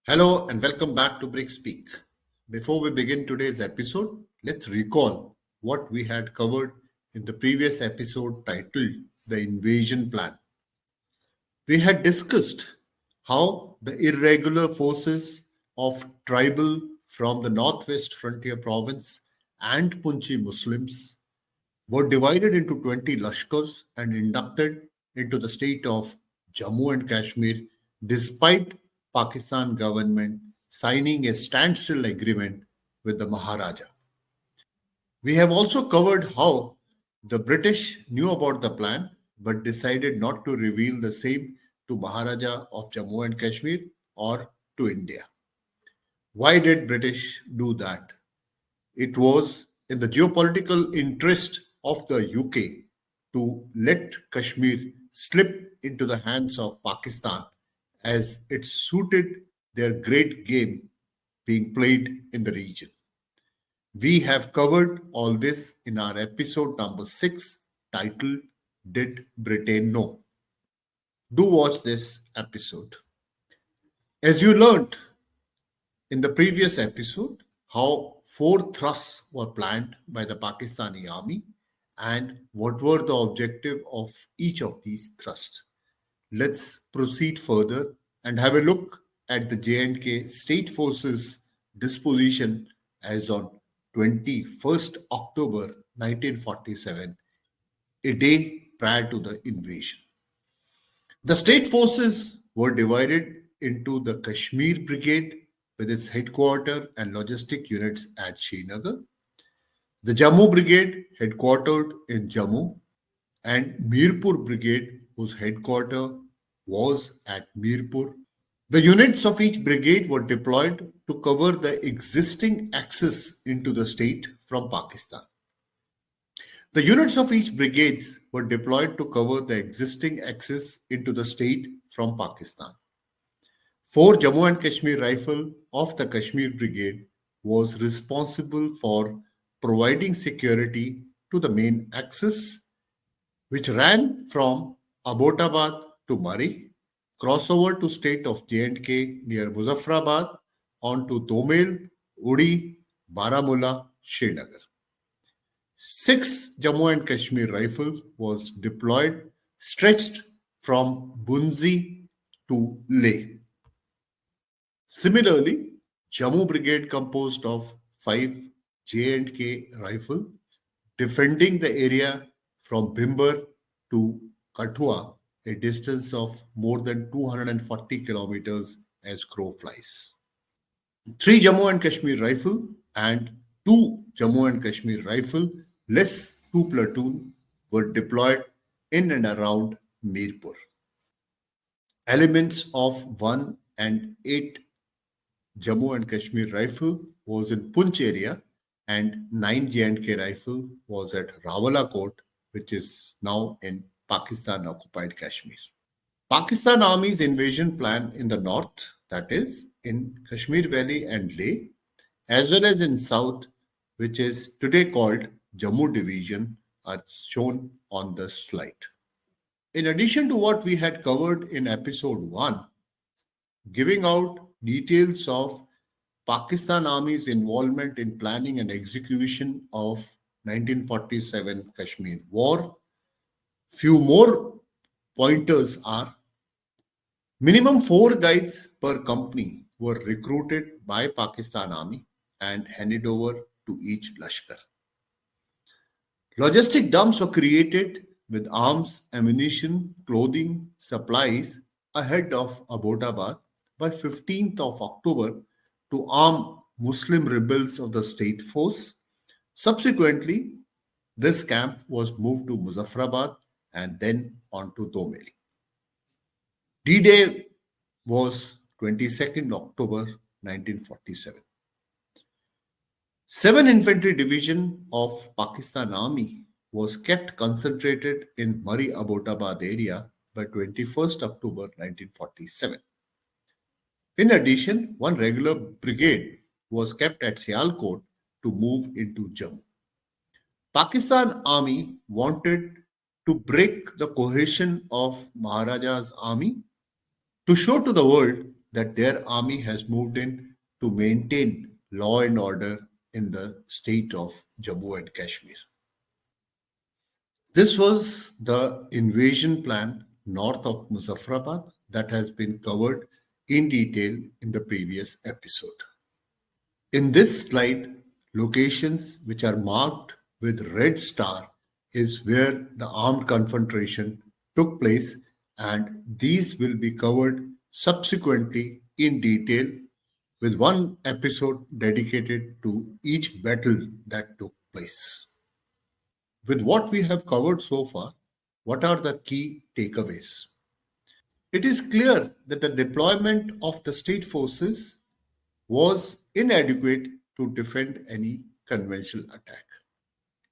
Hello and welcome back to Brick Speak. Before we begin today's episode, let's recall what we had covered in the previous episode titled The Invasion Plan. We had discussed how the irregular forces of tribal from the northwest frontier province and Punchi Muslims were divided into 20 Lashkars and inducted into the state of Jammu and Kashmir despite Pakistan government signing a standstill agreement with the Maharaja. We have also covered how the British knew about the plan but decided not to reveal the same to Maharaja of Jammu and Kashmir or to India. Why did British do that? It was in the geopolitical interest of the UK to let Kashmir slip into the hands of Pakistan as it suited their great game being played in the region. We have covered all this in our episode number 6 titled Did Britain Know? Do watch this episode. As you learned in the previous episode, how four thrusts were planned by the Pakistani army and what were the objective of each of these thrusts. Let's proceed further and have a look at the J&K state forces disposition as on 21st October 1947, a day prior to the invasion. The state forces were divided into the Kashmir Brigade with its headquarters and logistic units at Srinagar, the Jammu Brigade headquartered in Jammu, and Mirpur Brigade whose headquarters was at Mirpur. The units of each brigade were deployed to cover the existing access into the state from Pakistan. The units of each brigades were deployed to cover the existing access into the state from Pakistan. 4 Jammu and Kashmir Rifle of the Kashmir Brigade was responsible for providing security to the main axis, which ran from Abbottabad to Murree, crossover to state of J&K near Muzaffarabad, onto Domel, Uri, Baramulla, Srinagar. 6 Jammu and Kashmir Rifle was deployed, stretched from Bunzi to Leh. Similarly, Jammu Brigade composed of 5 J&K Rifle, defending the area from Bhimber to Kathua, a distance of more than 240 kilometers as crow flies. 3 Jammu and Kashmir Rifle and 2 Jammu and Kashmir Rifle, less 2 platoon, were deployed in and around Mirpur. Elements of 1 and 8 Jammu and Kashmir Rifle was in Poonch area and 9 J&K Rifle was at Rawalakot, which is now in Pakistan occupied Kashmir. Pakistan Army's invasion plan in the north, that is in Kashmir Valley and Leh, as well as in south, which is today called Jammu Division, are shown on the slide. In addition to what we had covered in episode 1, giving out details of Pakistan Army's involvement in planning and execution of 1947 Kashmir War, few more pointers are: minimum 4 guides per company were recruited by Pakistan Army and handed over to each Lashkar. Logistic dumps were created with arms, ammunition, clothing, supplies ahead of Abbottabad by 15th of October to arm Muslim rebels of the state force. Subsequently, this camp was moved to Muzaffarabad and then on to Domel. D-Day was 22nd October 1947. 7 Infantry Division of Pakistan Army was kept concentrated in Murree Abbottabad area by 21st October 1947. In addition, 1 regular brigade was kept at Sialkot to move into Jammu. Pakistan Army wanted to break the cohesion of Maharaja's army to show to the world that their army has moved in to maintain law and order in the state of Jammu and Kashmir. This was the invasion plan north of Muzaffarabad that has been covered in detail in the previous episode. In this slide, locations which are marked with red star is where the armed confrontation took place, and these will be covered subsequently in detail with one episode dedicated to each battle that took place. With what we have covered so far, what are the key takeaways? It is clear that the deployment of the state forces was inadequate to defend any conventional attack.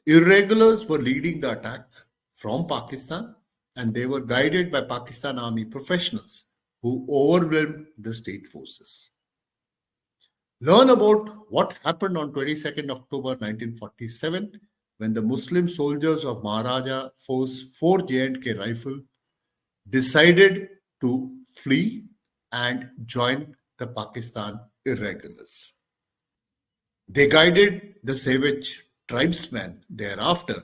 Irregulars were leading the attack from Pakistan, and they were guided by Pakistan Army professionals who overwhelmed the state forces. Learn about what happened on 22nd October 1947 when the Muslim soldiers of Maharaja Force 4 J&K Rifle decided to flee and join the Pakistan irregulars. They guided the savage tribesmen thereafter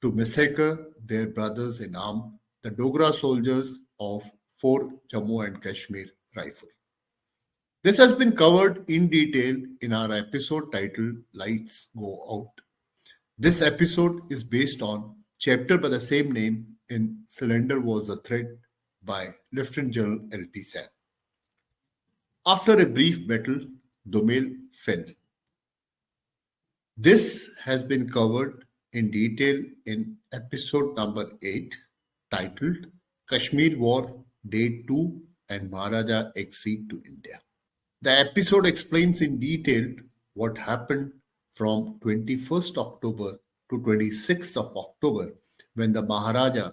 to massacre their brothers in arms, the Dogra soldiers of 4 Jammu and Kashmir Rifle. This has been covered in detail in our episode titled Lights Go Out. This episode is based on chapter by the same name in Cylinder Was the Threat by Lieutenant General EP17. After a brief battle, Domel fell. This has been covered in detail in episode number 8 titled Kashmir War Day 2 and Maharaja Exit to India. The episode explains in detail what happened from 21st October to 26th of October when the Maharaja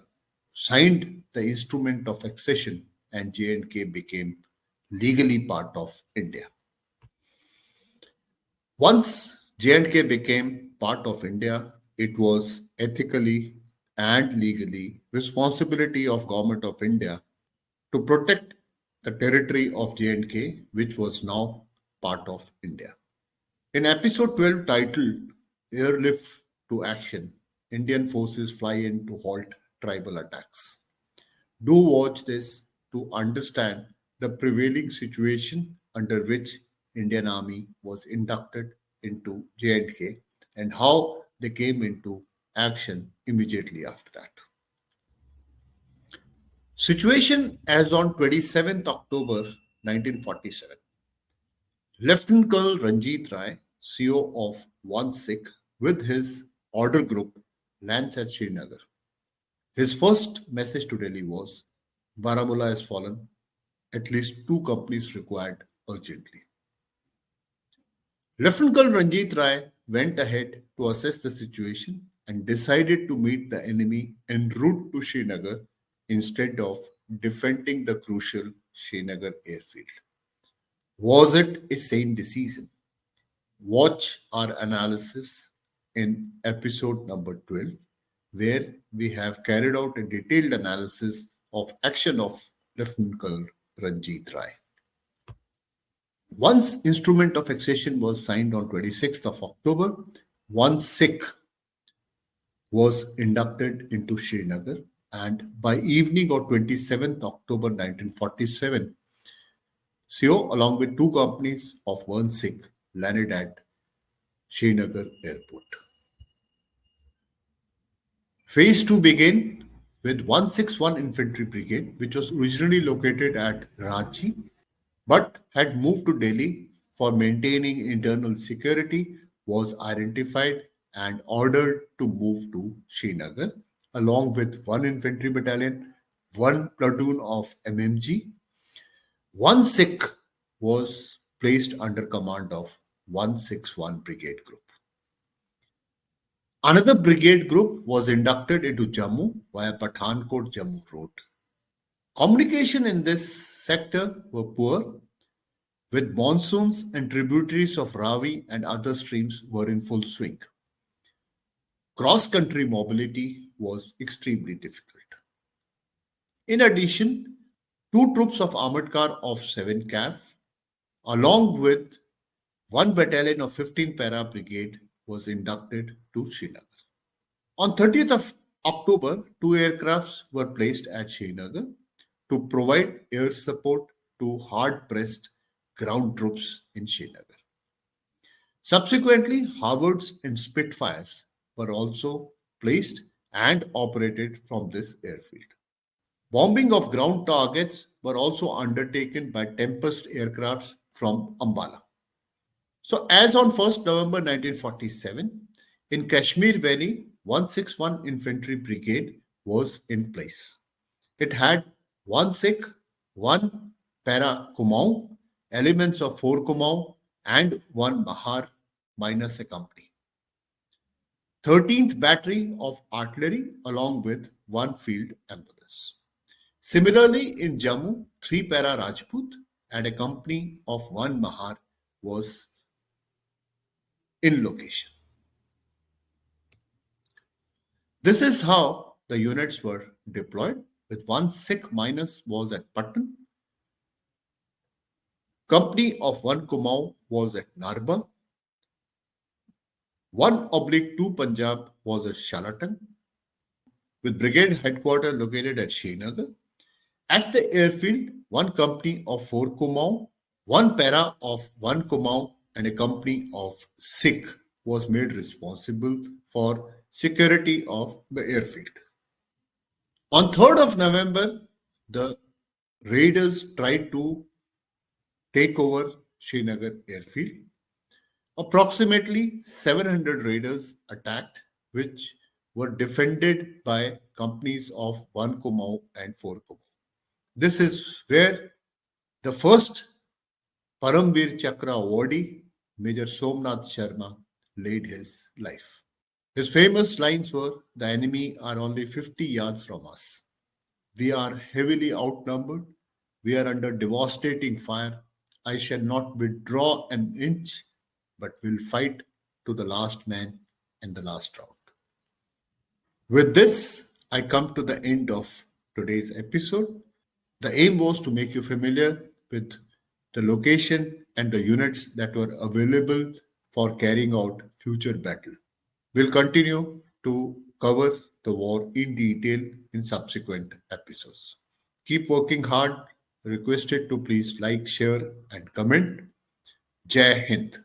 signed the instrument of accession and J&K became legally part of India. Once J&K became part of India, it was ethically and legally responsibility of Government of India to protect the territory of J&K, which was now part of India. In episode 12 titled Airlift to Action, Indian forces fly in to halt tribal attacks. Do watch this to understand the prevailing situation under which Indian Army was inducted into J&K and how they came into action immediately after that. Situation as on 27th October 1947. Lieutenant Colonel Ranjit Rai, CO of 1 Sikh, with his order group lands at Srinagar. His first message to Delhi was, Baramulla has fallen, at least 2 companies required urgently. Lieutenant Colonel Ranjit Rai went ahead to assess the situation and decided to meet the enemy en route to Srinagar instead of defending the crucial Srinagar airfield. Was it a sane decision? Watch our analysis in episode number 12, where we have carried out a detailed analysis of action of Lieutenant Colonel Ranjit Rai. Once instrument of accession was signed on 26th of October, 1 Sikh was inducted into Srinagar, and by evening of 27th October 1947, CO along with 2 companies of 1 Sikh landed at Srinagar airport. Phase 2 began with 161 Infantry Brigade, which was originally located at Ranchi but had moved to Delhi for maintaining internal security, was identified and ordered to move to Srinagar along with 1 infantry battalion, 1 platoon of MMG. 1 Sikh was placed under command of 161 Brigade Group. Another brigade group was inducted into Jammu via Pathankot Jammu road. Communication in this sector were poor, with monsoons and tributaries of Ravi and other streams were in full swing. Cross-country mobility was extremely difficult. In addition, two troops of armored car of 7 CAF, along with one battalion of 15 para brigade was inducted to Srinagar. On 30th of October, two aircrafts were placed at Srinagar to provide air support to hard-pressed ground troops in Srinagar. Subsequently, Harvards and Spitfires were also placed and operated from this airfield. Bombing of ground targets were also undertaken by Tempest aircrafts from Ambala. So, as on 1st November 1947, in Kashmir Valley, 161 Infantry Brigade was in place. It had one Sikh, one Para Kumaon, elements of four Kumaon, and one Mahar minus a company. 13th Battery of Artillery along with one field ambulance. Similarly, in Jammu, three Para Rajput and a company of one Mahar was in location. This is how the units were deployed, with one Sikh minus was at Patan, company of one Kumaon was at Narba, one oblique two Punjab was at Shalatan, with brigade headquarters located at Srinagar. At the airfield, one company of four Kumaon, one para of one Kumaon, and a company of Sikh was made responsible for security of the airfield. On 3rd of November, the raiders tried to take over Srinagar airfield. Approximately 700 raiders attacked, which were defended by companies of one Kumaon and four Kumaon. This is where the first Paramveer Chakra awardee, Major Somnath Sharma, laid his life. His famous lines were, "The enemy are only 50 yards from us. We are heavily outnumbered. We are under devastating fire. I shall not withdraw an inch, but will fight to the last man and the last round." With this, I come to the end of today's episode. The aim was to make you familiar with the location and the units that were available for carrying out future battle. We'll continue to cover the war in detail in subsequent episodes. Keep working hard. Requested to please like, share, and comment. Jai Hind.